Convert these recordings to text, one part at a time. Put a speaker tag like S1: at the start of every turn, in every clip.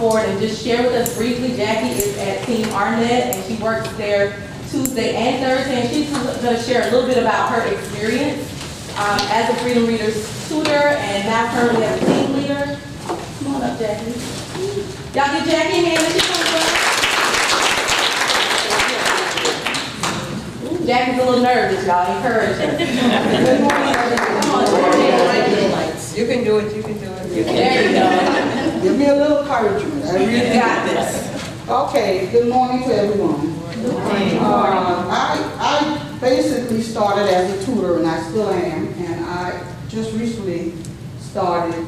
S1: forward and just share with us briefly. Jackie is at Team Arnett, and she works there Tuesday and Thursday, and she's going to share a little bit about her experience as a Freedom Readers tutor and now currently as a team leader. Come on up, Jackie. Y'all give Jackie a hand as she comes up. Jackie's a little nervous, y'all. Encourage her. Good morning, everyone. Come on, Jackie.
S2: You can do it, you can do it.
S1: There you go.
S3: Give me a little encouragement. I really
S1: got this.
S3: Okay, good morning to everyone. I basically started as a tutor, and I still am, and I just recently started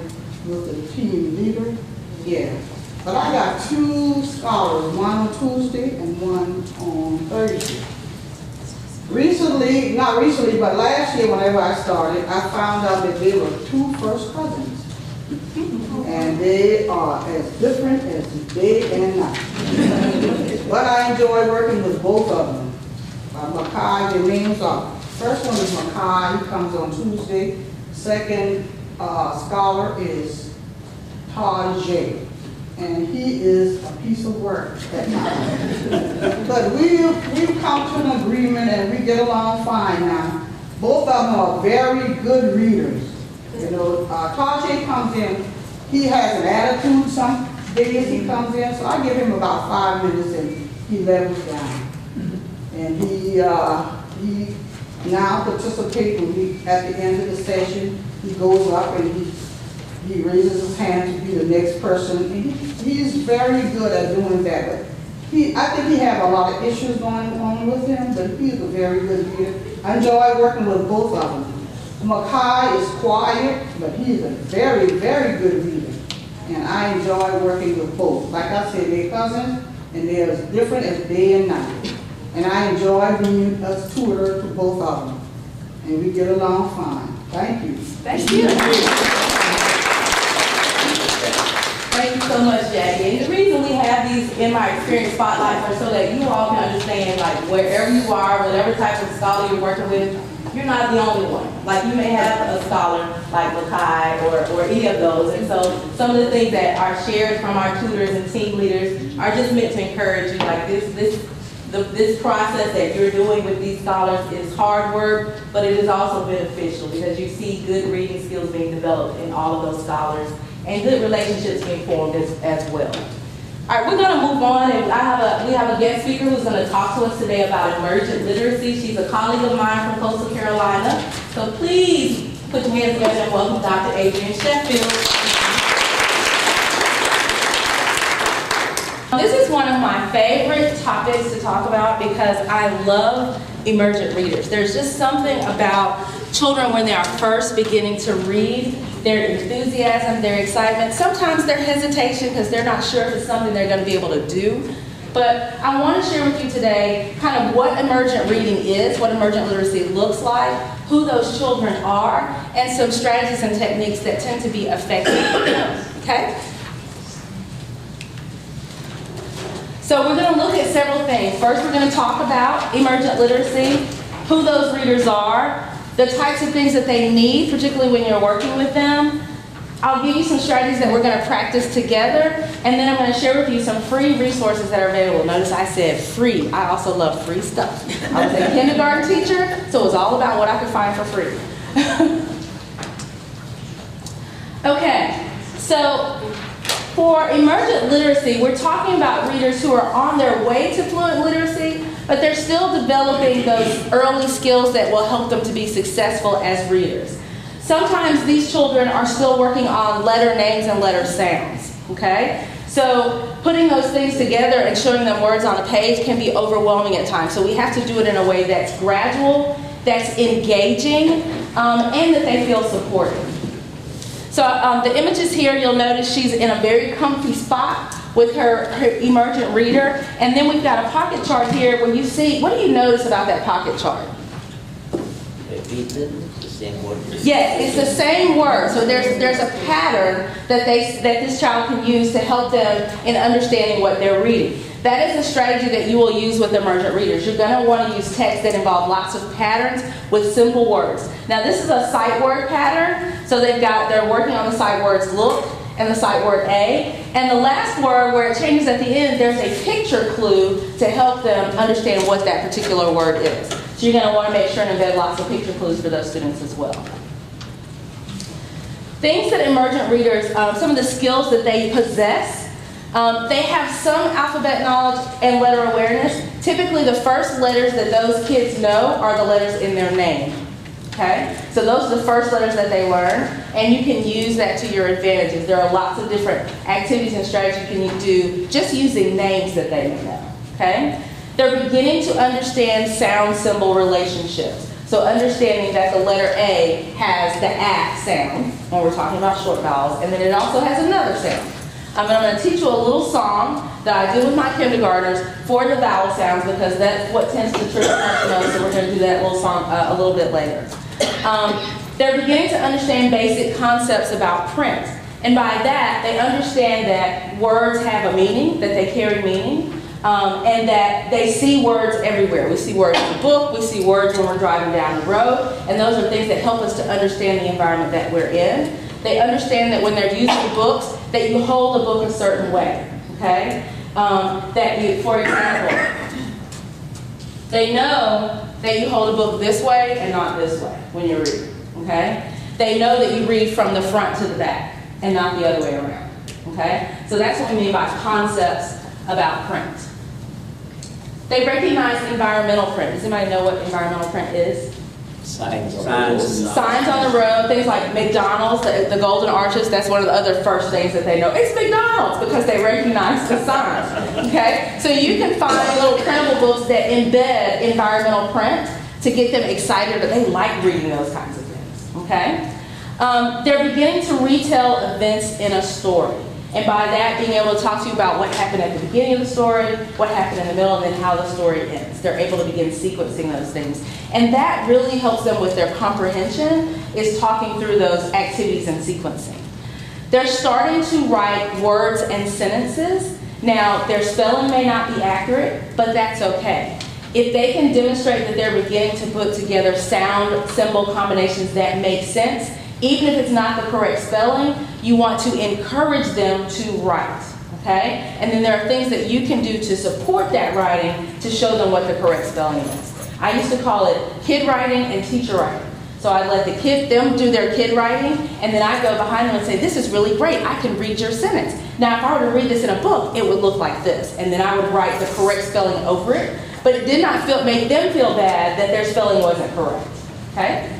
S3: with a team leader. Yeah. But I got 2 scholars, one on Tuesday and one on Thursday. Recently, not recently, but last year whenever I started, I found out that they were 2 first cousins. And they are as different as day and night. But I enjoy working with both of them. Makai, their names are, first one is Makai, he comes on Tuesday. Second scholar is Tajay. And he is a piece of work at times. But we've come to an agreement and we get along fine now. Both of them are very good readers. You know, Tajay comes in, he has an attitude some days he comes in, so I give him about 5 minutes and he levels down. And he now participates when we, at the end of the session, he goes up and he raises his hand to be the next person. And he's very good at doing that. But I think he has a lot of issues going on with him, but he's a very good reader. I enjoy working with both of them. Makai is quiet, but he is a very, very good reader. And I enjoy working with both. Like I said, they're cousins, and they're as different as day and night. And I enjoy being a tutor to both of them. And we get along fine. Thank you.
S1: Thank you. Thank you so much, Jackie. And the reason we have these in my experience spotlights are so that you all can understand, like, wherever you are, whatever type of scholar you're working with, you're not the only one. Like, you may have a scholar like Makai or any of those. And so some of the things that are shared from our tutors and team leaders are just meant to encourage you. Like, this process that you're doing with these scholars is hard work, but it is also beneficial because you see good reading skills being developed in all of those scholars and good relationships being formed as well. All right, we're going to move on, and we have a guest speaker who's going to talk to us today about emergent literacy. She's a colleague of mine from Coastal Carolina. So please put your hands together and welcome Dr. Adrienne Sheffield. This is one of my favorite topics to talk about because I love emergent readers. There's just something about children when they are first beginning to read, their enthusiasm, their excitement, sometimes their hesitation because they're not sure if it's something they're going to be able to do. But I want to share with you today kind of what emergent reading is, what emergent literacy looks like, who those children are, and some strategies and techniques that tend to be effective for them. Okay? So we're going to look at several things. First, we're going to talk about emergent literacy, who those readers are, the types of things that they need, particularly when you're working with them. I'll give you some strategies that we're going to practice together, and then I'm going to share with you some free resources that are available. Notice I said free. I also love free stuff. I was a kindergarten teacher, so it was all about what I could find for free. Okay, so for emergent literacy, we're talking about readers who are on their way to fluent literacy, but they're still developing those early skills that will help them to be successful as readers. Sometimes these children are still working on letter names and letter sounds, okay? So putting those things together and showing them words on a page can be overwhelming at times. So we have to do it in a way that's gradual, that's engaging, and that they feel supported. So the images here, you'll notice she's in a very comfy spot with her emergent reader. And then we've got a pocket chart here where you see, what do you notice about that pocket chart? Yes, it's the same word. So there's a pattern that this child can use to help them in understanding what they're reading. That is a strategy that you will use with emergent readers. You're going to want to use text that involve lots of patterns with simple words. Now this is a sight word pattern, so they're working on the sight words look and the sight word A. And the last word, where it changes at the end, there's a picture clue to help them understand what that particular word is. So you're going to want to make sure and embed lots of picture clues for those students as well. Things that emergent readers, some of the skills that they possess, they have some alphabet knowledge and letter awareness. Typically the first letters that those kids know are the letters in their name. Okay? So those are the first letters that they learn, and you can use that to your advantages. There are lots of different activities and strategies you can do just using names that they may know. Okay? They're beginning to understand sound-symbol relationships. So understanding that the letter A has the A sound when we're talking about short vowels, and then it also has another sound. I'm going to teach you a little song that I do with my kindergartners for the vowel sounds, because that's what tends to trigger us most, so we're going to do that little song a little bit later. They're beginning to understand basic concepts about print. And by that, they understand that words have a meaning, that they carry meaning, and that they see words everywhere. We see words in the book, we see words when we're driving down the road, and those are things that help us to understand the environment that we're in. They understand that when they're using books, that you hold a book a certain way, okay? That you, for example, they know that you hold a book this way and not this way when you're reading, okay? They know that you read from the front to the back and not the other way around, okay? So that's what we mean by concepts about print. They recognize environmental print. Does anybody know what environmental print is?
S2: Signs
S1: on the road, things like McDonald's, the golden arches, that's one of the other first things that they know. It's McDonald's, because they recognize the signs, okay? So you can find little printable books that embed environmental print to get them excited, but they like reading those kinds of things, okay? They're beginning to retell events in a story. And by that, being able to talk to you about what happened at the beginning of the story, what happened in the middle, and then how the story ends. They're able to begin sequencing those things. And that really helps them with their comprehension, is talking through those activities and sequencing. They're starting to write words and sentences. Now, their spelling may not be accurate, but that's okay. If they can demonstrate that they're beginning to put together sound symbol combinations that make sense, even if it's not the correct spelling, you want to encourage them to write, okay? And then there are things that you can do to support that writing to show them what the correct spelling is. I used to call it kid writing and teacher writing. So I'd let them do their kid writing, and then I'd go behind them and say, this is really great, I can read your sentence. Now if I were to read this in a book, it would look like this, and then I would write the correct spelling over it, but it did not make them feel bad that their spelling wasn't correct, okay?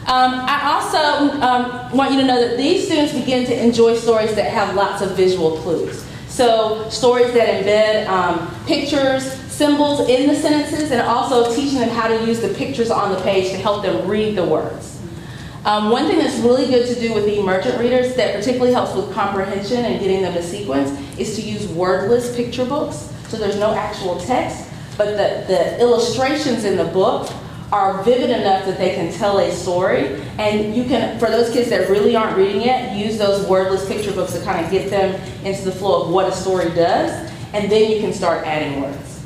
S1: I also want you to know that these students begin to enjoy stories that have lots of visual clues. So stories that embed pictures, symbols in the sentences, and also teaching them how to use the pictures on the page to help them read the words. One thing that's really good to do with the emergent readers that particularly helps with comprehension and getting them to sequence is to use wordless picture books. So there's no actual text, but the illustrations in the book are vivid enough that they can tell a story, and you can, for those kids that really aren't reading yet, use those wordless picture books to kind of get them into the flow of what a story does, and then you can start adding words.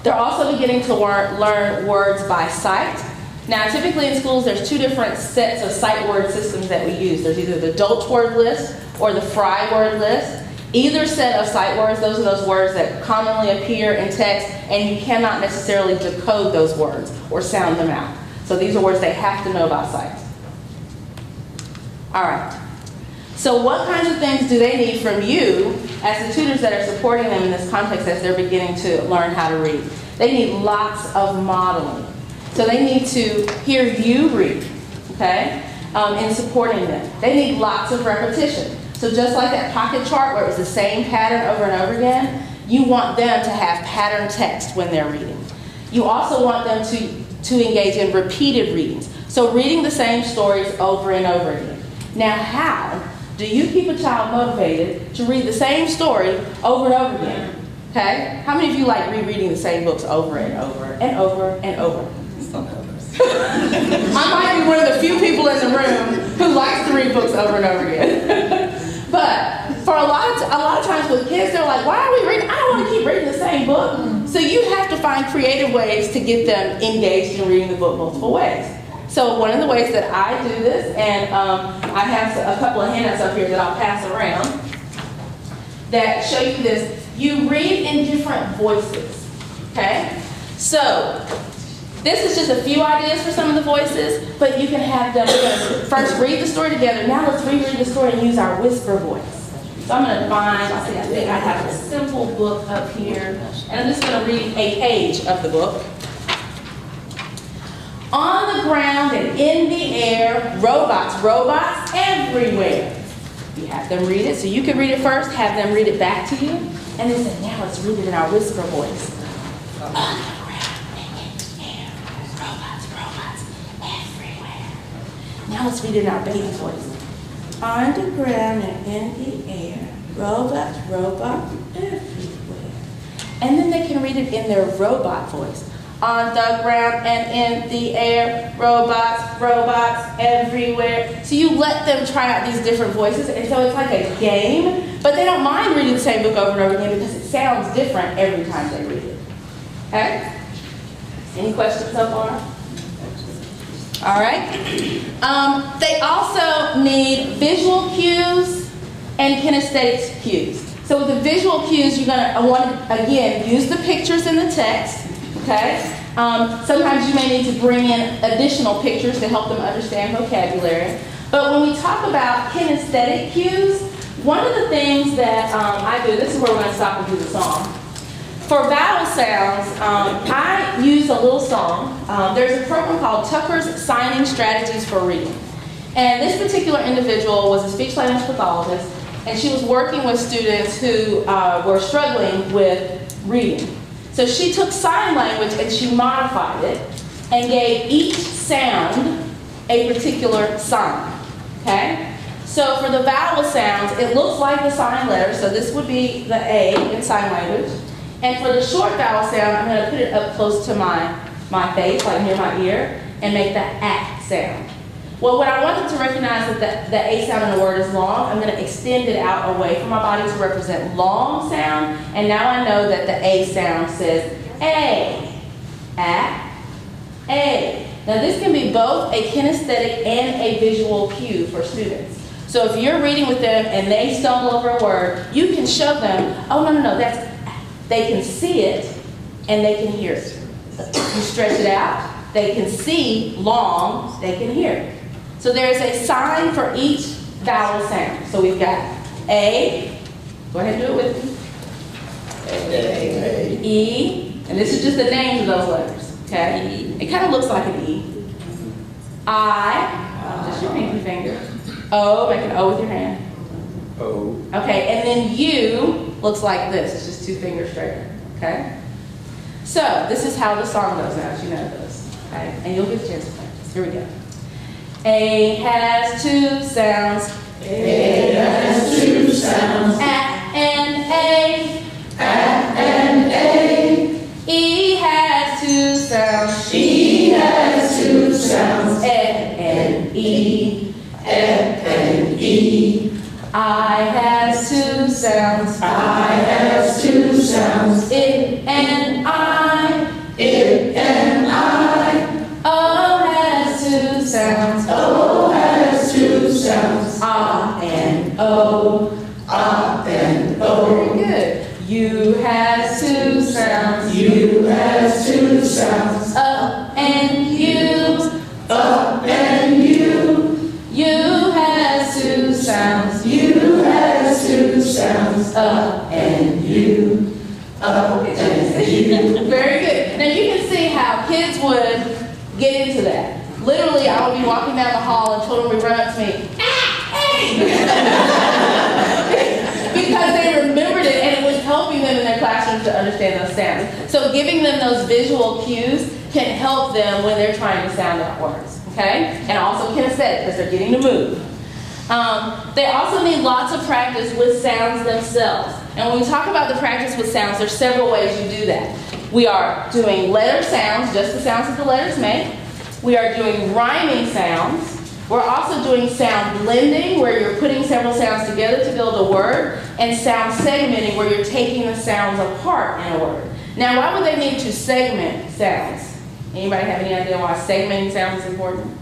S1: They're also beginning to learn words by sight. Now typically in schools there's two different sets of sight word systems that we use. There's either the Dolch word list or the Fry word list. Either set of sight words, those are those words that commonly appear in text, and you cannot necessarily decode those words or sound them out. So these are words they have to know by sight. All right. So what kinds of things do they need from you as the tutors that are supporting them in this context as they're beginning to learn how to read? They need lots of modeling. So they need to hear you read, okay, in supporting them. They need lots of repetition. So just like that pocket chart where it was the same pattern over and over again, you want them to have pattern text when they're reading. You also want them to engage in repeated readings. So reading the same stories over and over again. Now how do you keep a child motivated to read the same story over and over again? Okay? How many of you like rereading the same books over and over and over and over? I might be one of the few people in the room who likes to read books over and over again. But for a lot of times with kids, they're like, why are we reading? I don't want to keep reading the same book. So you have to find creative ways to get them engaged in reading the book multiple ways. So one of the ways that I do this, and I have a couple of handouts up here that I'll pass around that show you this. You read in different voices, okay? So this is just a few ideas for some of the voices, but you can have them first read the story together. Now let's reread the story and use our whisper voice. So I'm going to find, I think I have a simple book up here, and I'm just going to read a page of the book. On the ground and in the air, robots, robots everywhere. You have them read it, so you can read it first, have them read it back to you, and then say, now let's read it in our whisper voice. On the ground and in the air, robots, robots everywhere. Now let's read it in our baby voice. On the ground and in the air, robots, robots everywhere. And then they can read it in their robot voice. On the ground and in the air, robots, robots everywhere. So you let them try out these different voices, and so it's like a game, but they don't mind reading the same book over and over again because it sounds different every time they read it. Okay? Any questions so far? All right. They also need visual cues and kinesthetic cues. So with the visual cues, you're going to want to, again, use the pictures in the text. Okay? Sometimes you may need to bring in additional pictures to help them understand vocabulary. But when we talk about kinesthetic cues, one of the things that I do, this is where we're going to stop and do the song. For vowel sounds, I use a little song. There's a program called Tucker's Signing Strategies for Reading. And this particular individual was a speech-language pathologist, and she was working with students who were struggling with reading. So she took sign language and she modified it and gave each sound a particular sign, okay? So for the vowel sounds, it looks like the sign letter, so this would be the A in sign language. And for the short vowel sound, I'm going to put it up close to my face, like near my ear, and make the A sound. Well, when I want them to recognize that the A sound in the word is long, I'm going to extend it out away from my body to represent long sound. And now I know that the A sound says A, A. Now this can be both a kinesthetic and a visual cue for students. So if you're reading with them and they stumble over a word, you can show them, oh, no, that's, they can see it and they can hear it. You stretch it out, they can see long, they can hear it. So there's a sign for each vowel sound. So we've got A, go ahead and do it with me. A. E, and this is just the names of those letters, okay? It kind of looks like an E. I, just your pinky finger. O, make an O with your hand.
S2: O.
S1: Okay, and then U looks like this. It's just two fingers straight, okay? So this is how the song goes now, as you know this, okay? And you'll get a chance to practice. Here we go. A has two sounds.
S4: A has two sounds.
S1: A and A.
S4: A and A.
S1: E has two sounds.
S4: E has two sounds.
S1: E and E.
S4: E and E.
S1: I has two sounds.
S4: I has two sounds.
S1: It and I.
S4: It and I.
S1: O has two sounds.
S4: O has two sounds.
S1: And O.
S4: And O.
S1: Very good. U has two sounds.
S4: U has two sounds.
S1: And U.
S4: And U.
S1: U has two sounds.
S4: U has two sounds.
S1: And U.
S4: And U.
S1: Very good. Now you can see how kids would get into that. Literally, I would be walking down the hall and children would run up to me, because they remembered it and it was helping them in their classrooms to understand those sounds. So giving them those visual cues can help them when they're trying to sound out words, okay? And also kinesthetic, because they're getting to move. They also need lots of practice with sounds themselves. And when we talk about the practice with sounds, there's several ways you do that. We are doing letter sounds, just the sounds that the letters make. We are doing rhyming sounds. We're also doing sound blending, where you're putting several sounds together to build a word, and sound segmenting, where you're taking the sounds apart in a word. Now, why would they need to segment sounds? Anybody have any idea why segmenting sounds is important?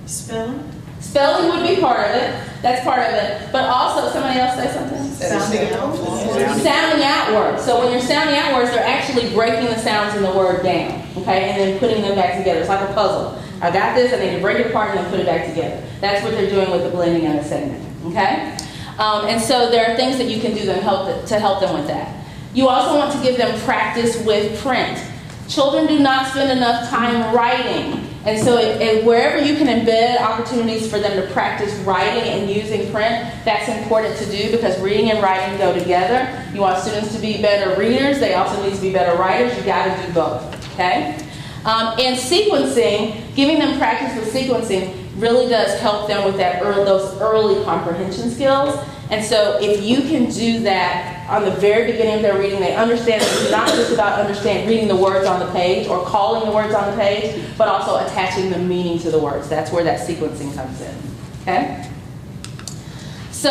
S2: Spelling?
S1: Spelling would be part of it. That's part of it. But also, somebody else say something? Sounding out words. So when you're sounding out words, they're actually breaking the sounds in the word down, okay, and then putting them back together. It's like a puzzle. I got this, I need to break it apart and then put it back together. That's what they're doing with the blending and the segmenting, okay? And so there are things that you can do to help them with that. You also want to give them practice with print. Children do not spend enough time writing. And so wherever you can embed opportunities for them to practice writing and using print, that's important to do because reading and writing go together. You want students to be better readers. They also need to be better writers. You got to do both, okay? And sequencing, giving them practice with sequencing really does help them with those early comprehension skills. And so if you can do that on the very beginning of their reading, they understand that it's not just about reading the words on the page or calling the words on the page, but also attaching the meaning to the words. That's where that sequencing comes in, okay? So,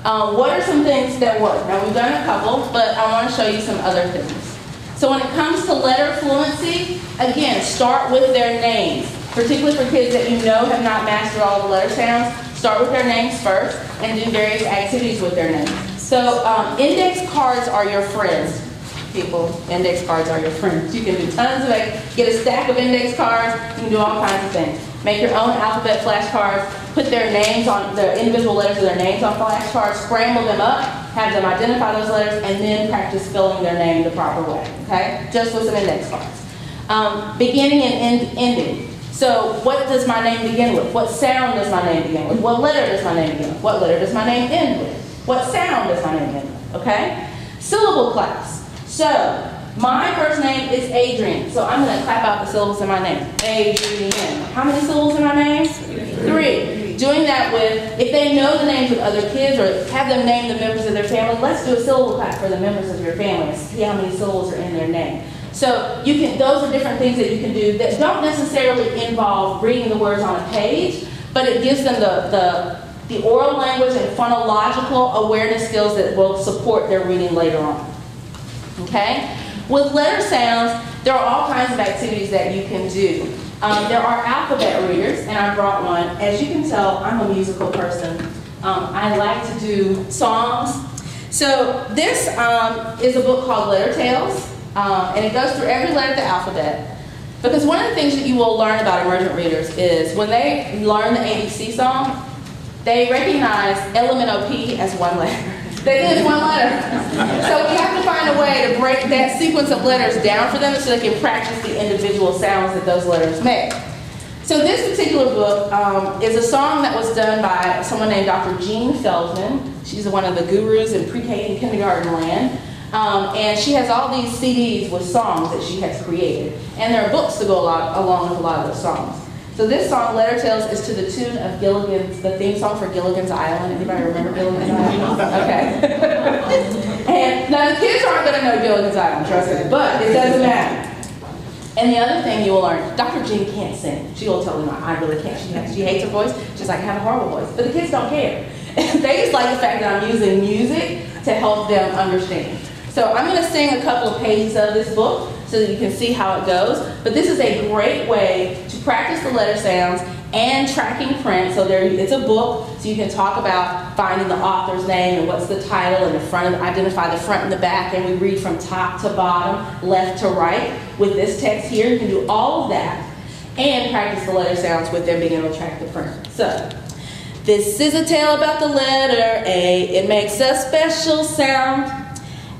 S1: what are some things that work? Now, we've done a couple, but I want to show you some other things. So when it comes to letter fluency, again, start with their names, particularly for kids that you know have not mastered all the letter sounds. Start with their names first and do various activities with their names. So index cards are your friends, people. Index cards are your friends. You can do tons of it. Get a stack of index cards. You can do all kinds of things. Make your own alphabet flashcards. Put their names on, the individual letters of their names on flashcards. Scramble them up. Have them identify those letters and then practice spelling their name the proper way. Okay? Just with some index cards. Beginning and ending. So what does my name begin with? What sound does my name begin with? What letter does my name begin with? What letter does my name end with? What sound does my name end with? Okay? Syllable class. So my first name is Adrian. So I'm going to clap out the syllables in my name. Adrian. How many syllables in my name? 3. Doing that with, if they know the names of other kids or have them name the members of their family, let's do a syllable clap for the members of your family and see how many syllables are in their name. So you can, those are different things that you can do that don't necessarily involve reading the words on a page, but it gives them the oral language and phonological awareness skills that will support their reading later on. Okay? With letter sounds, there are all kinds of activities that you can do. There are alphabet readers, and I brought one. As you can tell, I'm a musical person. I like to do songs. So this is a book called Letter Tales. And it goes through every letter of the alphabet. Because one of the things that you will learn about emergent readers is when they learn the ABC song, they recognize LMNOP as one letter. They think it's one letter. So we have to find a way to break that sequence of letters down for them so they can practice the individual sounds that those letters make. So this particular book is a song that was done by someone named Dr. Jean Feldman. She's one of the gurus in pre-K and kindergarten land. And she has all these CDs with songs that she has created. And there are books to go along with a lot of those songs. So this song, Letter Tales, is to the tune of Gilligan's, the theme song for Gilligan's Island. Anybody remember Gilligan's Island? Okay. And now the kids aren't going to know Gilligan's Island, trust me, but it doesn't matter. And the other thing you will learn, Dr. Jean can't sing. She will tell them, I really can't. She hates her voice. She's like, I have a horrible voice. But the kids don't care. They just like the fact that I'm using music to help them understand. So I'm going to sing a couple of pages of this book so that you can see how it goes. But this is a great way to practice the letter sounds and tracking print. So it's a book, so you can talk about finding the author's name and what's the title and the front, identify the front and the back, and we read from top to bottom, left to right. With this text here, you can do all of that and practice the letter sounds with them being able to track the print. So this is a tale about the letter A. It makes a special sound.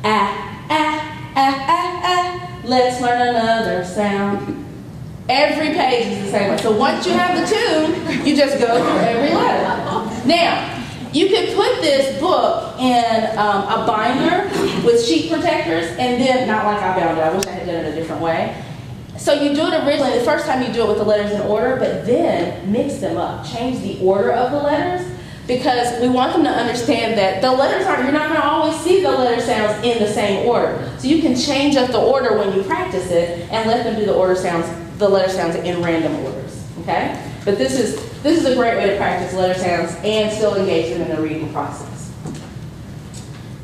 S1: Ah, ah, ah, ah, ah. Let's learn another sound. Every page is the same way. So once you have the tune, you just go through every letter. Now, you can put this book in a binder with sheet protectors, and then, not like I bound it, I wish I had done it a different way. So you do it originally, the first time you do it with the letters in order, but then mix them up. Change the order of the letters, because we want them to understand that the letters you're not going to always see the letter sounds in the same order. So you can change up the order when you practice it and let them do the letter sounds in random orders. Okay? But this is a great way to practice letter sounds and still engage them in the reading process.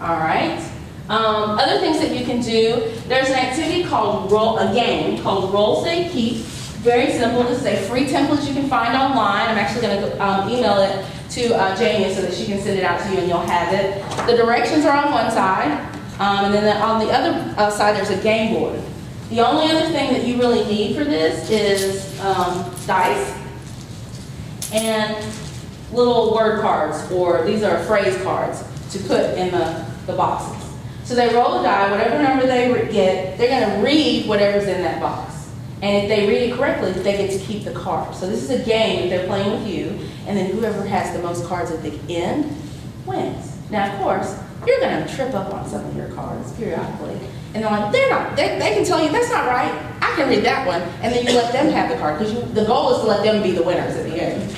S1: All right. Other things that you can do, there's an activity called a game called Roll, Say, Keep. Very simple. This is a free template you can find online. I'm actually going to email it to Jamie so that she can send it out to you and you'll have it. The directions are on one side, and then on the other side there's a game board. The only other thing that you really need for this is dice and little word cards, or these are phrase cards to put in the boxes. So they roll a die, whatever number they get, they're going to read whatever's in that box. And if they read it correctly, they get to keep the card. So this is a game that they're playing with you, and then whoever has the most cards at the end wins. Now, of course, you're going to trip up on some of your cards periodically. And they're like, they can tell you, that's not right. I can read that one. And then you let them have the card, because the goal is to let them be the winners at the end.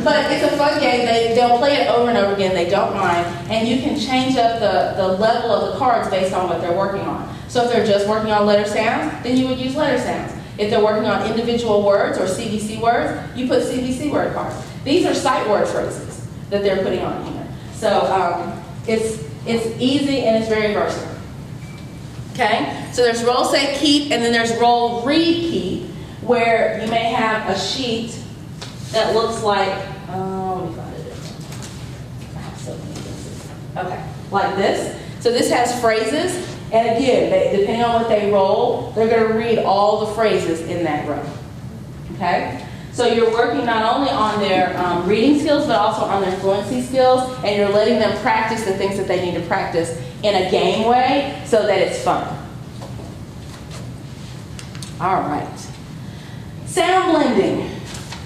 S1: But it's a fun game. They'll play it over and over again. They don't mind. And you can change up the level of the cards based on what they're working on. So if they're just working on letter sounds, then you would use letter sounds. If they're working on individual words or CVC words, you put CVC word cards. These are sight word phrases that they're putting on here. So it's easy and it's very versatile. Okay, so there's roll, say, keep, and then there's roll, read, keep, where you may have a sheet that looks like, let me find it. I have so many pieces. Okay, like this. So this has phrases, and again, depending on what they roll, they're going to read all the phrases in that row. Okay, so you're working not only on their reading skills, but also on their fluency skills, and you're letting them practice the things that they need to practice in a game way so that it's fun. All right. Sound blending.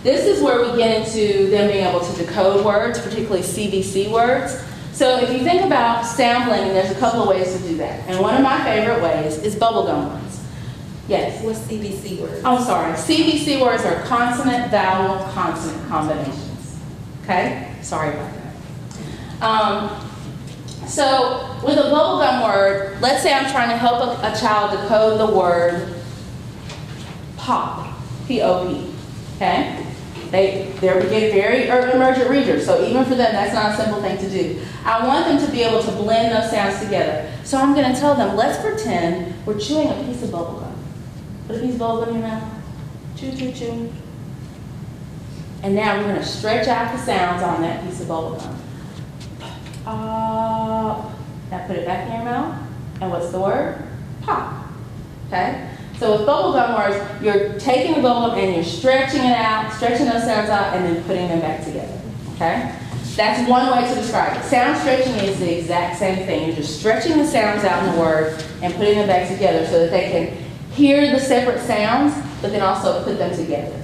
S1: This is where we get into them being able to decode words, particularly CVC words. So if you think about sound blending, there's a couple of ways to do that. And one of my favorite ways is bubblegum words. Yes?
S2: What's CVC words?
S1: I'm sorry. CVC words are consonant, vowel, consonant combinations. Okay? Sorry about that. So with a bubblegum word, let's say I'm trying to help a child decode the word pop, P-O-P, okay? They're very emergent readers, so even for them, that's not a simple thing to do. I want them to be able to blend those sounds together. So I'm going to tell them, let's pretend we're chewing a piece of bubblegum. Put a piece of bubblegum in your mouth. Chew, chew, chew. And now we're going to stretch out the sounds on that piece of bubblegum. Now put it back in your mouth. And what's the word? Pop. Okay? So with bubblegum words, you're taking the bubblegum and you're stretching it out, stretching those sounds out, and then putting them back together. Okay? That's one way to describe it. Sound stretching is the exact same thing. You're just stretching the sounds out in the word and putting them back together so that they can hear the separate sounds, but then also put them together.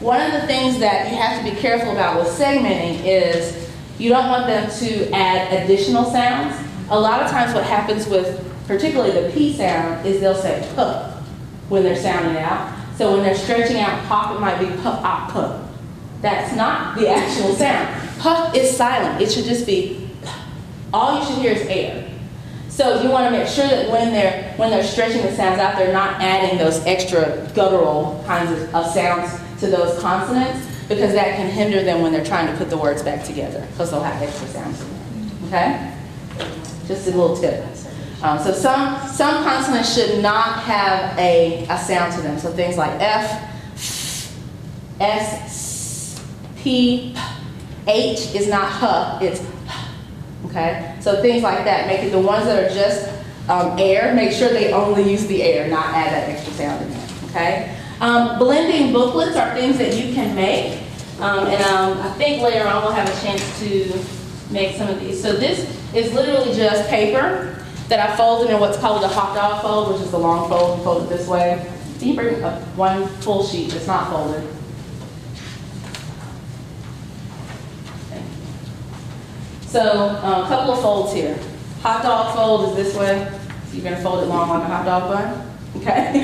S1: One of the things that you have to be careful about with segmenting is you don't want them to add additional sounds. A lot of times what happens with particularly the P sound is they'll say puh when they're sounding out. So when they're stretching out pop, it might be puh, ah, puh. That's not the actual sound. Puh is silent. It should just be puh. All you should hear is air. So you want to make sure that when they're stretching the sounds out, they're not adding those extra guttural kinds of sounds to those consonants, because that can hinder them when they're trying to put the words back together, because they'll have extra sounds in there. Okay? Just a little tip. So some consonants should not have a sound to them. So things like F, S, S, P, H is not H, it's H. Okay? So things like that. Make it the ones that are just air, make sure they only use the air, not add that extra sound in there. Okay? Blending booklets are things that you can make. I think later on we'll have a chance to make some of these. So this is literally just paper that I folded in what's called a hot dog fold, which is the long fold. You fold it this way. So you bring up one full sheet that's not folded. So a couple of folds here. Hot dog fold is this way. So you're going to fold it long like a hot dog bun. Okay?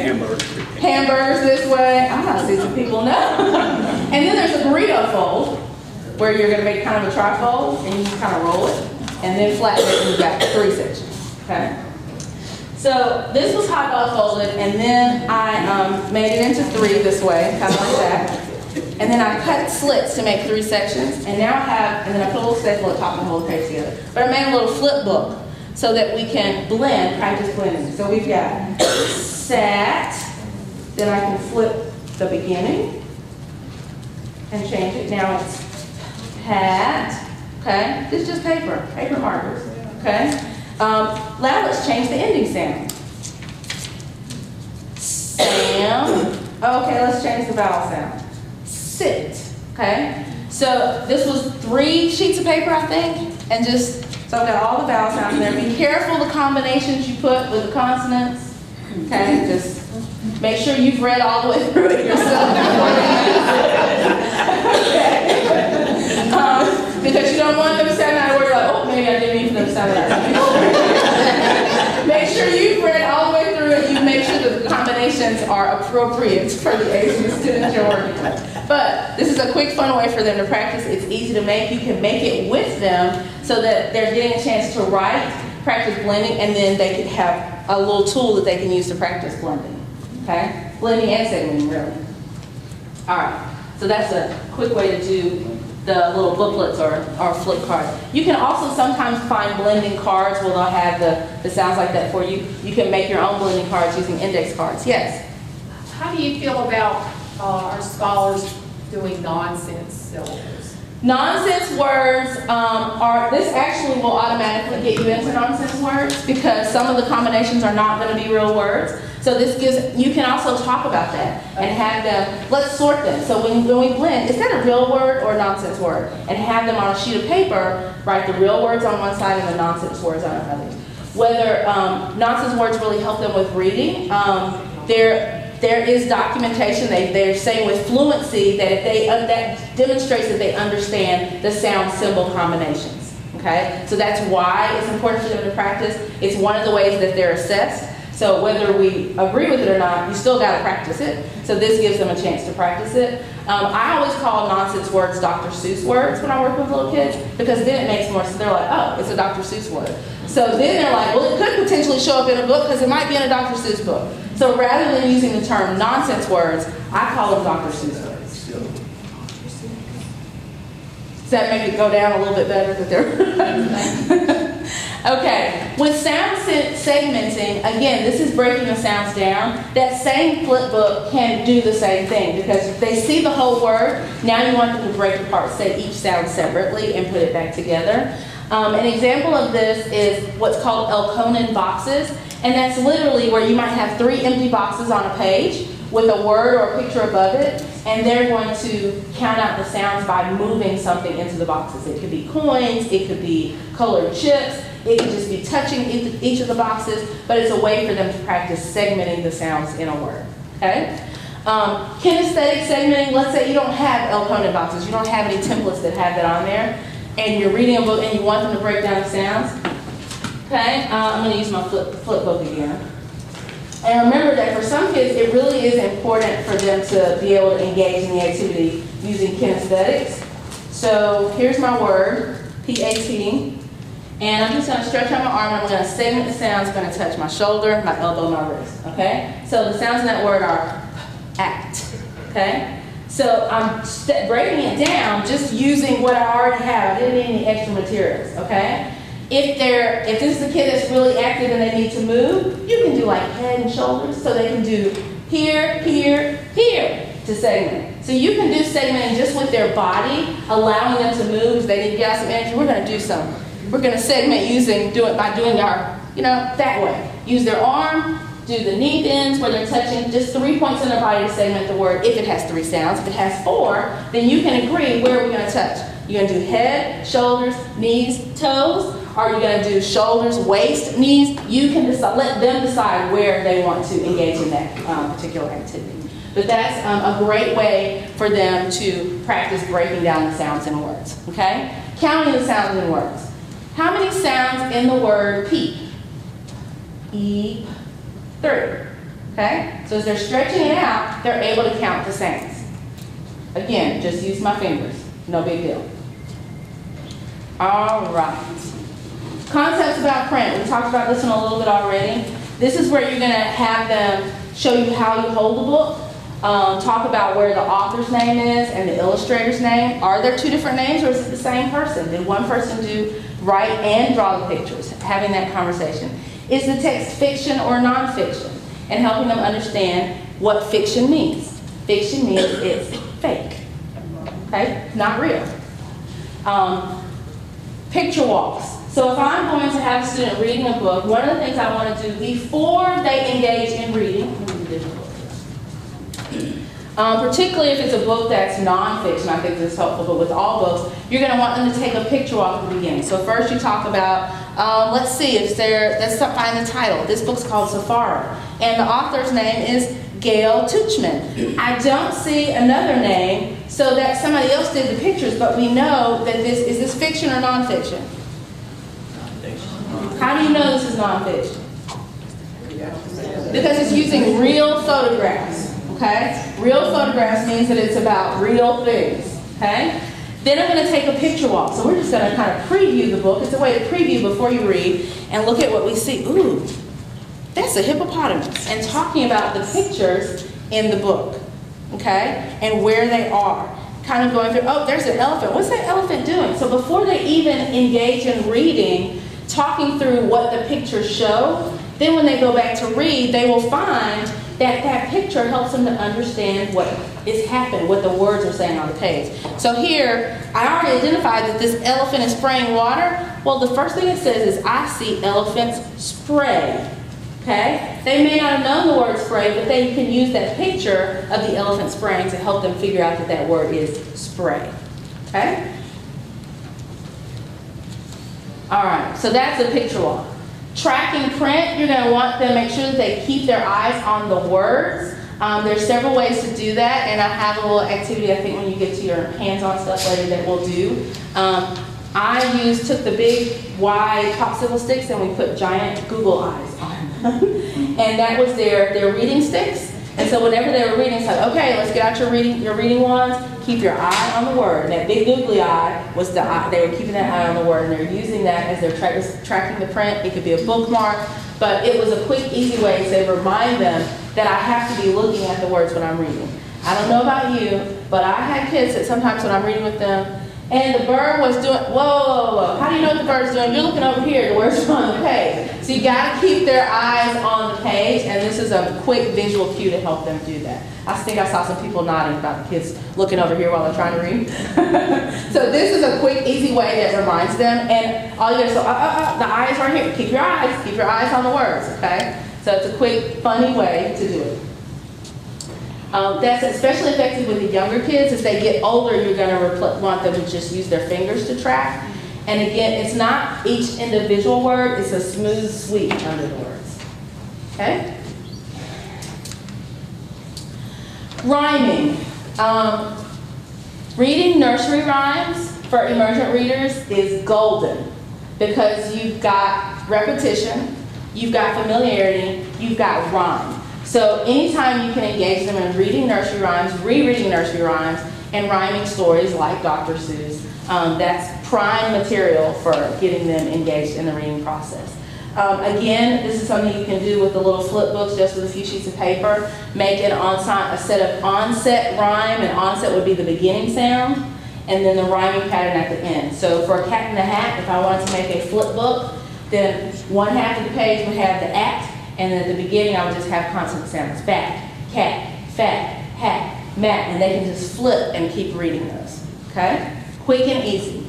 S1: Hamburgers this way. I'm not seeing people know. And then there's a burrito fold where you're going to make kind of a trifold and you just kind of roll it and then flatten it in the back, 3 sections. Okay? So this was hot dog folded, and then I made it into 3 this way, kind of like that. And then I cut slits to make 3 sections, and now I have, and then I put a little staple at the top and hold the page together. But I made a little flip book so that we can blend, practice blending. So we've got sat, then I can flip the beginning and change it. Now it's pat, okay? This is just paper markers, okay? Now let's change the ending sound. Sam, okay, let's change the vowel sound. Sit, okay? So this was 3 sheets of paper, I think, and just, so I've got all the vowel sounds in there. Be careful the combinations you put with the consonants, okay? Just make sure you've read all the way through it yourself. Because you don't want them to sound out of word like, oh, maybe I didn't mean for them to sound out. Make sure you've read all the way through it. You make sure that the combinations are appropriate for the age of the students you're working with. But this is a quick, fun way for them to practice. It's easy to make. You can make it with them so that they're getting a chance to write, practice blending, and then they can have a little tool that they can use to practice blending. Okay? Blending and segmenting, really. All right. So that's a quick way to do the little booklets or flip cards. You can also sometimes find blending cards where they'll have the sounds like that for you. You can make your own blending cards using index cards. Yes?
S5: How do you feel about our scholars doing nonsense syllables?
S1: Nonsense words this actually will automatically get you into nonsense words because some of the combinations are not going to be real words. So this gives, you can also talk about that and have them, let's sort them. So when we blend, is that a real word or a nonsense word? And have them on a sheet of paper, write the real words on one side and the nonsense words on the other. Whether nonsense words really help them with reading, there is documentation, they're saying with fluency that if they, that demonstrates that they understand the sound symbol combinations, okay? So that's why it's important for them to practice. It's one of the ways that they're assessed. So whether we agree with it or not, you still got to practice it. So this gives them a chance to practice it. I always call nonsense words Dr. Seuss words when I work with little kids because then it makes more sense. They're like, oh, it's a Dr. Seuss word. So then they're like, well, it could potentially show up in a book because it might be in a Dr. Seuss book. So rather than using the term nonsense words, I call them Dr. Seuss words. Does that make it go down a little bit better that they're Okay, with sound segmenting, again, this is breaking the sounds down. That same flip book can do the same thing because if they see the whole word, now you want them to break apart, say each sound separately and put it back together. An example of this is what's called Elkonin boxes, and that's literally where you might have 3 empty boxes on a page with a word or a picture above it, and they're going to count out the sounds by moving something into the boxes. It could be coins, it could be colored chips, it could just be touching each of the boxes, but it's a way for them to practice segmenting the sounds in a word, okay? Kinesthetic segmenting, let's say you don't have Elkonin boxes, you don't have any templates that have that on there, and you're reading a book and you want them to break down the sounds, okay? I'm going to use my flip book again. And remember that for some kids, it really is important for them to be able to engage in the activity using kinesthetics. So here's my word, P-A-T, and I'm just going to stretch out my arm, and I'm going to segment the sounds. I'm going to touch my shoulder, my elbow, my wrist, okay? So the sounds in that word are act, okay? So I'm breaking it down just using what I already have. I didn't need any extra materials, okay? If this is a kid that's really active and they need to move, you can do like head and shoulders. So they can do here, here, here to segment. So you can do segmenting just with their body, allowing them to move. If they need to get out some energy, we're going to do some. We're going to segment by doing our, that way. Use their arm, do the knee bends where they're touching just 3 points in their body to segment the word if it has 3 sounds. If it has 4, then you can agree where we're going to touch. You're going to do head, shoulders, knees, toes. Are you going to do shoulders, waist, knees? You can decide, let them decide where they want to engage in that particular activity. But that's a great way for them to practice breaking down the sounds in words, okay? Counting the sounds in words. How many sounds in the word peep? Eep, 3, okay? So as they're stretching it out, they're able to count the sounds. Again, just use my fingers, no big deal. All right. Concepts about print. We talked about this one a little bit already. This is where you're going to have them show you how you hold the book, talk about where the author's name is and the illustrator's name. Are there 2 different names or is it the same person? Did one person write and draw the pictures? Having that conversation. Is the text fiction or nonfiction? And helping them understand what fiction means. Fiction means it's fake, okay? Not real. Picture walks. So if I'm going to have a student reading a book, one of the things I want to do before they engage in reading, particularly if it's a book that's nonfiction, I think this is helpful, but with all books, you're going to want them to take a picture walk at the beginning. So first you talk about, let's see, let's find the title. This book's called Safari, and the author's name is Gail Tuchman. I don't see another name, so that somebody else did the pictures, but we know that is this fiction or nonfiction? How do you know this is nonfiction? Because it's using real photographs, okay? Real photographs means that it's about real things, okay? Then I'm going to take a picture walk. So we're just going to kind of preview the book. It's a way to preview before you read and look at what we see. Ooh, that's a hippopotamus. And talking about the pictures in the book, okay? And where they are. Kind of going through, oh, there's an elephant. What's that elephant doing? So before they even engage in reading, talking through what the pictures show, then when they go back to read, they will find that that picture helps them to understand what is happening, what the words are saying on the page. So here, I already identified that this elephant is spraying water. Well, the first thing it says is, I see elephants spray. Okay? They may not have known the word spray, but they can use that picture of the elephant spraying to help them figure out that that word is spray. Okay? All right, so that's a picture walk. Tracking print, you're going to want them to make sure that they keep their eyes on the words. There's several ways to do that, and I have a little activity I think when you get to your hands-on stuff later that we'll do. I took the big wide popsicle sticks and we put giant Google eyes on them. And that was their reading sticks. And so whenever they were reading, it's like, okay, let's get out your reading wands, keep your eye on the word. And that big googly eye was the eye, they were keeping that eye on the word, and they're using that as they're tracking the print. It could be a bookmark, but it was a quick, easy way to remind them that I have to be looking at the words when I'm reading. I don't know about you, but I had kids that sometimes when I'm reading with them, and the bird was doing, whoa, how do you know what the bird's doing? You're looking over here, the words are on the page. So you got to keep their eyes on the page, and this is a quick visual cue to help them do that. I think I saw some people nodding about the kids looking over here while they're trying to read. So this is a quick, easy way that reminds them, and all you got to say, the eye is right here. Keep your eyes on the words, okay? So it's a quick, funny way to do it. That's especially effective with the younger kids. As they get older, you're going to want them to just use their fingers to track. And again, it's not each individual word, it's a smooth sweep under the words. Okay? Rhyming. Reading nursery rhymes for emergent readers is golden because you've got repetition, you've got familiarity, you've got rhyme. So anytime you can engage them in reading nursery rhymes, rereading nursery rhymes, and rhyming stories like Dr. Seuss, that's prime material for getting them engaged in the reading process. Again, this is something you can do with the little flip books, just with a few sheets of paper. Make a set of onset rhyme, and onset would be the beginning sound, and then the rhyming pattern at the end. So for a Cat in the Hat, if I wanted to make a flip book, then one half of the page would have the at, and at the beginning I would just have consonant sounds. Bat, cat, fat, hat, mat, and they can just flip and keep reading those. Okay? Quick and easy.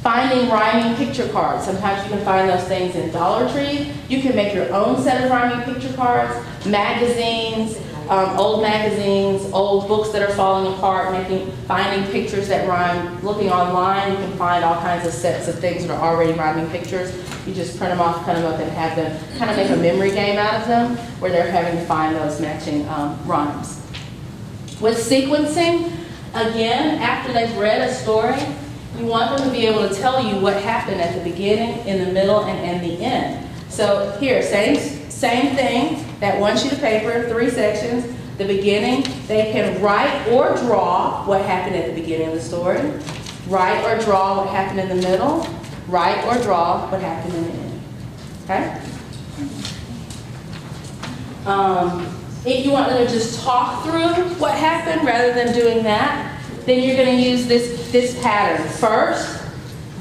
S1: Finding rhyming picture cards. Sometimes you can find those things in Dollar Tree. You can make your own set of rhyming picture cards, magazines, old magazines, old books that are falling apart, finding pictures that rhyme. Looking online, you can find all kinds of sets of things that are already rhyming pictures. You just print them off, cut them up, and have them kind of make a memory game out of them where they're having to find those matching rhymes. With sequencing, again, after they've read a story, you want them to be able to tell you what happened at the beginning, in the middle, and the end. So here, same thing, that one sheet of paper, 3 sections. The beginning, they can write or draw what happened at the beginning of the story, write or draw what happened in the middle, write or draw what happened in the end. Okay? If you want them to just talk through what happened rather than doing that, then you're going to use this pattern. First,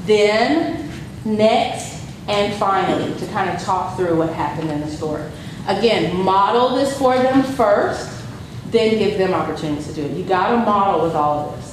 S1: then, next, and finally, to kind of talk through what happened in the story. Again, model this for them first, then give them opportunities to do it. You gotta model with all of this.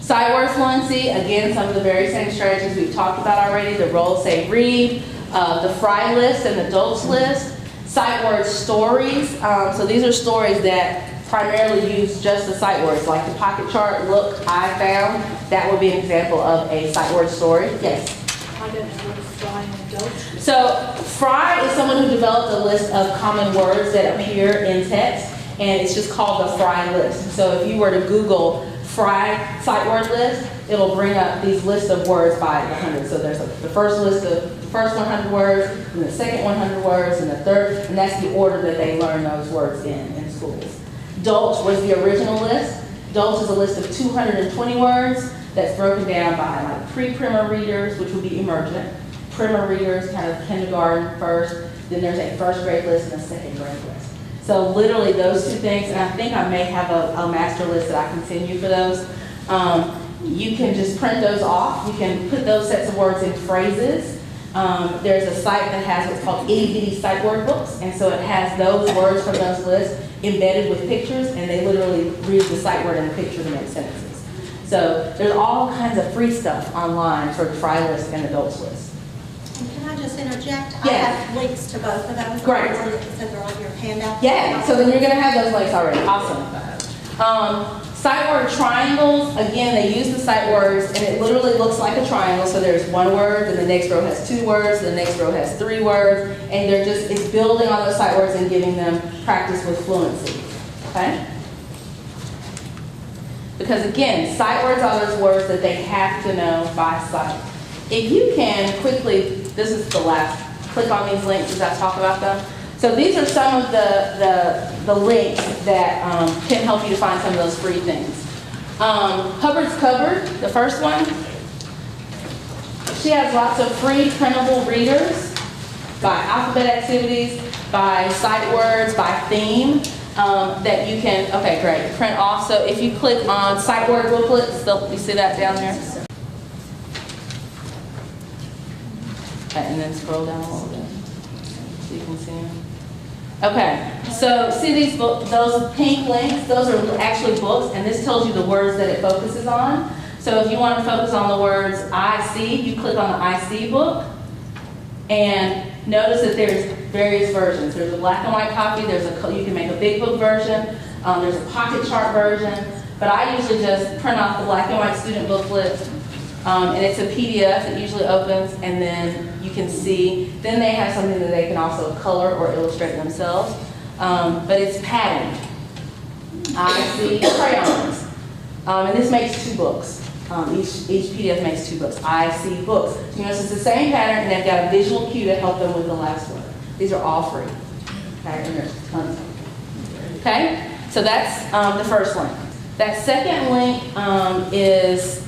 S1: Sight word fluency, again, some of the very same strategies we've talked about already, the roll, say, read, the fry list and the dolch list. Sight word stories, so these are stories that primarily use just the sight words, like the pocket chart, look, I found. That would be an example of a sight word story. Yes?
S2: I don't know what fry and dolch is.
S1: So Fry is someone who developed a list of common words that appear in text, and it's just called the Fry list. So if you were to Google Fry sight word list, it'll bring up these lists of words by the hundred. So there's the first list of the first 100 words, and the second 100 words, and the third, and that's the order that they learn those words in schools. Dolch was the original list. Dolch is a list of 220 words that's broken down by like pre-primer readers, which would be emergent, primer readers, kind of kindergarten first, then there's a first grade list and a second grade list. So literally those two things, and I think I may have a master list that I can send you for those. You can just print those off. You can put those sets of words in phrases. There's a site that has what's called itty bitty sight word books, and so it has those words from those lists embedded with pictures, and they literally read the sight word and the picture to make sentences. So there's all kinds of free stuff online for the Fry list and the Dolch list.
S6: And can I just interject?
S1: Yeah.
S6: I have links to both of those.
S1: Great.
S6: The one that you said they're on your handout.
S1: Yeah, so then you're going to have those links already. Awesome. Sight word triangles, again, they use the sight words, and it literally looks like a triangle. So there's one word, then the next row has two words, the next row has three words, and it's building on those sight words and giving them practice with fluency. Okay? Because again, sight words are those words that they have to know by sight. If you can quickly, this is the last, click on these links as I talk about them. So these are some of the links that can help you to find some of those free things. Hubbard's Cupboard, the first one. She has lots of free printable readers by alphabet activities, by sight words, by theme. That you can, okay, great, print off. So if you click on sight word booklets, you see that down there? Okay, and then scroll down a little bit so you can see them. Okay, so see these those pink links, those are actually books, and this tells you the words that it focuses on. So if you want to focus on the words I see, you click on the I see book, and notice that there's various versions. There's a black and white copy, you can make a big book version, there's a pocket chart version, but I usually just print off the black and white student booklet, and it's a PDF that usually opens, and then you can see, then they have something that they can also color or illustrate themselves, but it's patterned. I see crayons, and this makes two books. Each PDF makes two books. I see books. So you notice it's the same pattern, and they've got a visual cue to help them with the last one. These are all free. Okay, and there's tons of them. Okay, so that's the first link. That second link is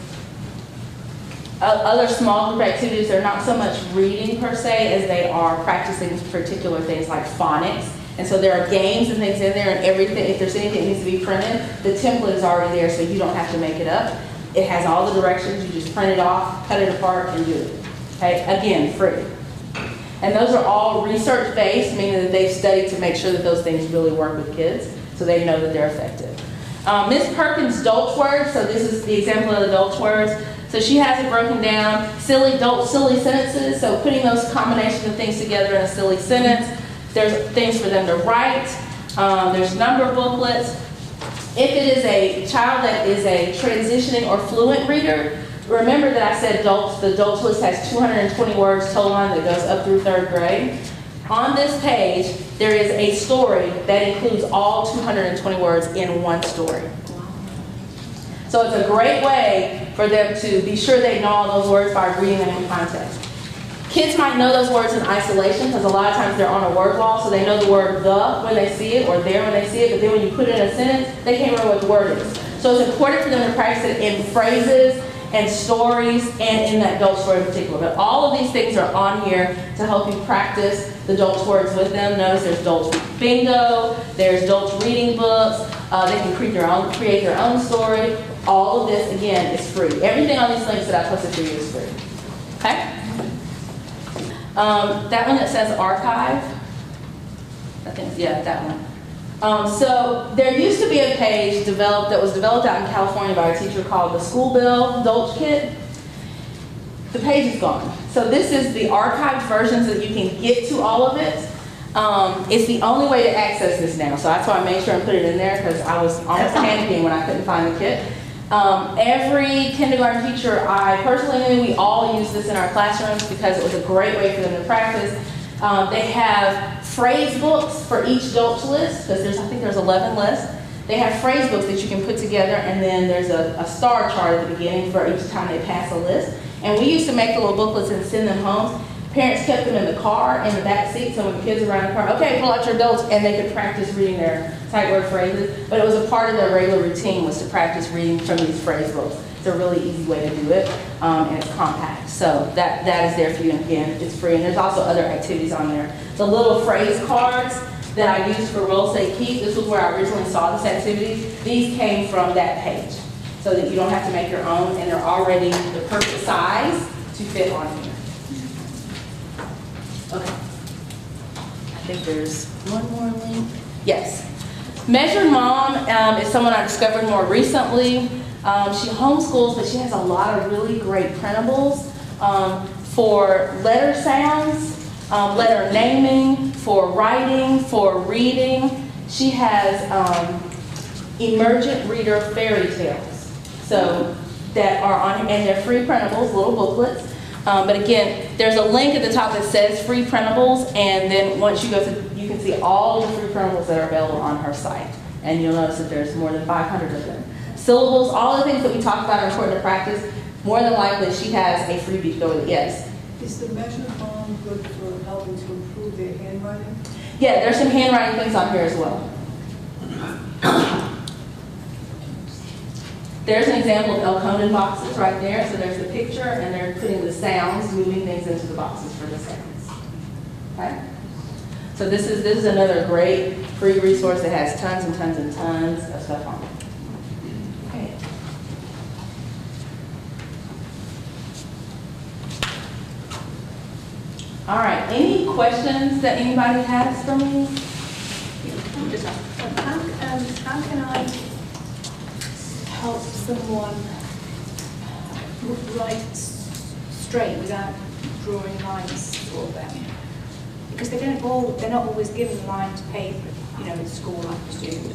S1: other small group activities. They're not so much reading per se as they are practicing particular things like phonics. And so there are games and things in there, and everything. If there's anything that needs to be printed, the template is already there, so you don't have to make it up. It has all the directions. You just print it off, cut it apart, and do it. Okay, again, free. And those are all research-based, meaning that they've studied to make sure that those things really work with kids, so they know that they're effective. Miss Perkins' Dolch words, so this is the example of the Dolch words. So she has it broken down, silly sentences, so putting those combinations of things together in a silly sentence. There's things for them to write. There's number booklets. If it is a child that is a transitioning or fluent reader, remember that I said the Dolch list has 220 words total on that goes up through third grade. On this page, there is a story that includes all 220 words in one story. So it's a great way for them to be sure they know all those words by reading them in context. Kids might know those words in isolation because a lot of times they're on a word wall, so they know the word the when they see it or there when they see it, but then when you put it in a sentence, they can't remember what the word is. So it's important for them to practice it in phrases and stories and in that Dolch story in particular. But all of these things are on here to help you practice the Dolch words with them. Notice there's Dolch bingo, there's Dolch reading books, they can create their own story. All of this, again, is free. Everything on these links that I posted for you is free. Okay? That one that says archive, I think, yeah, that one. So there used to be a page that was developed out in California by a teacher called the School Bell Dolch Kit. The page is gone. So this is the archived version so that you can get to all of it. It's the only way to access this now. So that's why I made sure and put it in there because I was almost panicking when I couldn't find the kit. Every kindergarten teacher I personally knew, we all use this in our classrooms because it was a great way for them to practice. They have phrase books for each Dolch list because I think there's 11 lists. They have phrase books that you can put together, and then there's a star chart at the beginning for each time they pass a list. And we used to make the little booklets and send them home. Parents kept them in the car, in the back seat, so when the kids were around the car, okay, pull out your Dolch, and they could practice reading their sight word phrases. But it was a part of their regular routine was to practice reading from these phrase books. It's a really easy way to do it, and it's compact. So that is there for you, and again, it's free. And there's also other activities on there. The little phrase cards that I used for Roll Say Keep, this was where I originally saw this activity. These came from that page, so that you don't have to make your own, and they're already the perfect size to fit on here. Okay. I think there's one more link. Yes. Measured Mom is someone I discovered more recently. She homeschools, but she has a lot of really great printables for letter sounds, letter naming, for writing, for reading. She has emergent reader fairy tales. So that are on, and they're free printables, little booklets. But again, there's a link at the top that says free printables, and then once you go to, you can see all the free printables that are available on her site. And you'll notice that there's more than 500 of them. Syllables, all the things that we talked about are important to practice. More than likely, she has a freebie to go with it. Yes?
S7: Is the Measure Bond good for helping to improve their handwriting?
S1: Yeah, there's some handwriting things on here as well. There's an example of El Conan boxes right there. So there's the picture, and they're putting the sounds, moving things into the boxes for the sounds. Okay? So this is another great free resource that has tons and tons and tons of stuff on it. Okay. All right. Any questions that anybody has for me?
S2: How can I help someone write straight without drawing lines for them? Because they're not always given lined paper, in school, I presume.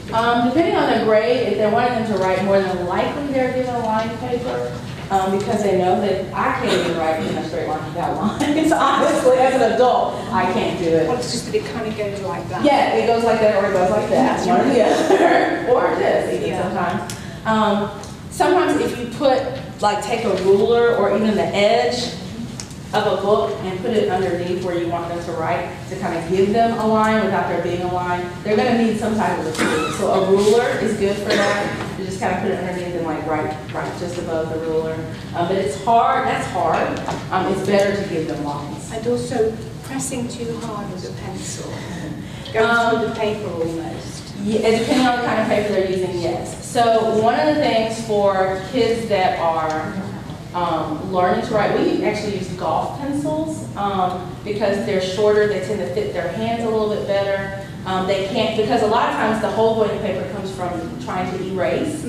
S1: Depending on their grade, if they're wanting them to write, more than likely they're given a lined paper because they know that I can't even write in a straight line without lines. Honestly, as an adult, I can't do it.
S2: Well, it's just that it kind of goes like that.
S1: Yeah, it goes like that or it goes like that. One or the other. Or this, even sometimes. Sometimes if you take a ruler or even the edge of a book and put it underneath where you want them to write to kind of give them a line without there being a line, they're going to need some type of a tool. So a ruler is good for that. You just kind of put it underneath and write just above the ruler. But it's hard. That's hard. It's better to give them lines.
S2: And also pressing too hard with a pencil, going through the paper almost.
S1: Yeah, depending on the kind of paper they're using, yes. So one of the things for kids that are learning to write, we actually use golf pencils because they're shorter, they tend to fit their hands a little bit better. They can't, because a lot of times the hole going in paper comes from trying to erase.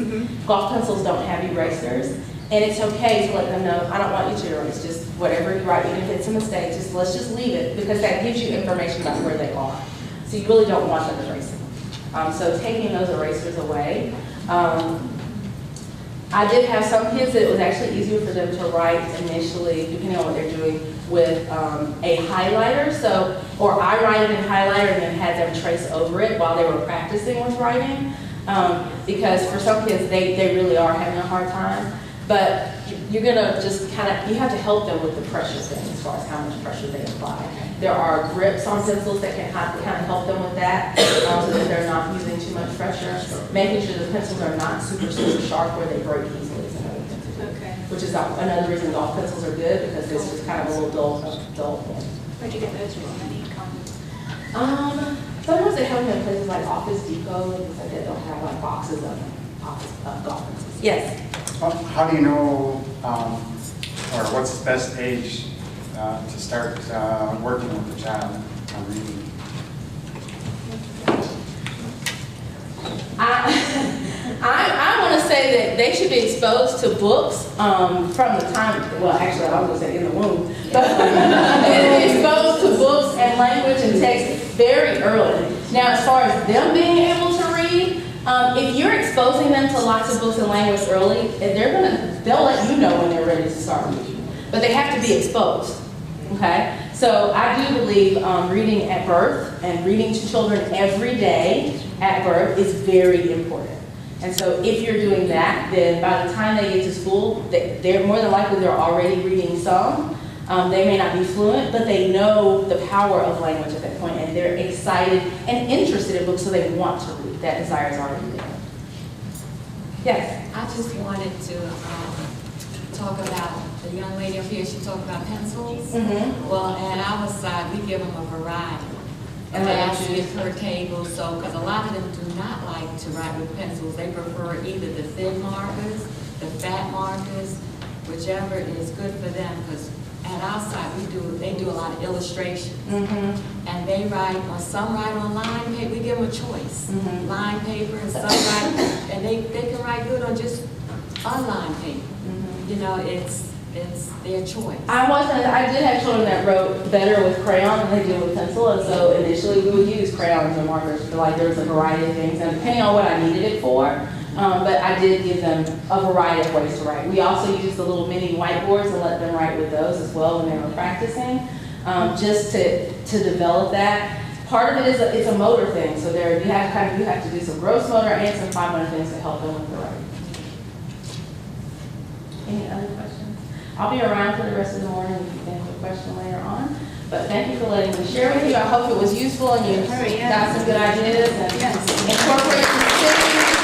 S1: Golf pencils don't have erasers, and it's okay to let them know, I don't want you to erase, just whatever you write, even if it's a mistake, let's just leave it, because that gives you information about where they are. So you really don't want them erasing. So taking those erasers away. I did have some kids that it was actually easier for them to write initially, depending on what they're doing, with a highlighter. Or I write it in highlighter and then had them trace over it while they were practicing with writing. Because for some kids, they really are having a hard time. But you're gonna just you have to help them with the pressure thing as far as how much pressure they apply. There are grips on pencils that can kind of help them with that, so that they're not using too much pressure. Making sure the pencils are not super, super sharp where they break easily is another thing to do.
S2: Okay.
S1: Which is another reason golf pencils are good, because it's just kind of a little dull pen.
S2: Where'd you get those from? Any kind?
S1: Sometimes they have them in places like Office Depot and things like that. They'll have like boxes of golf pencils. Yes.
S8: How do you know, or what's the best age to start working with the child on reading?
S1: I want to say that they should be exposed to books from the time, well, actually, I was going to say in the womb, but they should be exposed to books and language and text very early. Now, as far as them being able to read, if you're exposing them to lots of books and language early, they'll let you know when they're ready to start reading. But they have to be exposed, okay? So I do believe reading at birth and reading to children every day at birth is very important. And so if you're doing that, then by the time they get to school, they're more than likely they're already reading some. They may not be fluent, but they know the power of language at that point, and they're excited and interested in books, so they want to read. That desire is already there. Yes?
S9: I just wanted to talk about the young lady up here. She talked about pencils.
S1: Mm-hmm.
S9: Well, at our side, we give them a variety.
S1: And let them
S9: baskets per table, so, because a lot of them do not like to write with pencils. They prefer either the thin markers, the fat markers, whichever is good for them, because at our side, they do a lot of illustration.
S1: Mm-hmm.
S9: And they write, or some write on line paper. We give them a choice.
S1: Mm-hmm.
S9: Line paper, and some write, and they can write good on just unlined paper.
S1: Mm-hmm.
S9: You know, it's their choice.
S1: I did have children that wrote better with crayon than they did with pencil, and so initially we would use crayons and markers. Like there was a variety of things, and depending on what I needed it for, but I did give them a variety of ways to write. We also used the little mini whiteboards and let them write with those as well when they were practicing, just to develop that. Part of it is it's a motor thing, so you have to do some gross motor and some fine motor things to help them with the writing. Any other questions? I'll be around for the rest of the morning if you think of a question later on. But thank you for letting me share with you. I hope it was useful and you got some good ideas and incorporate some things.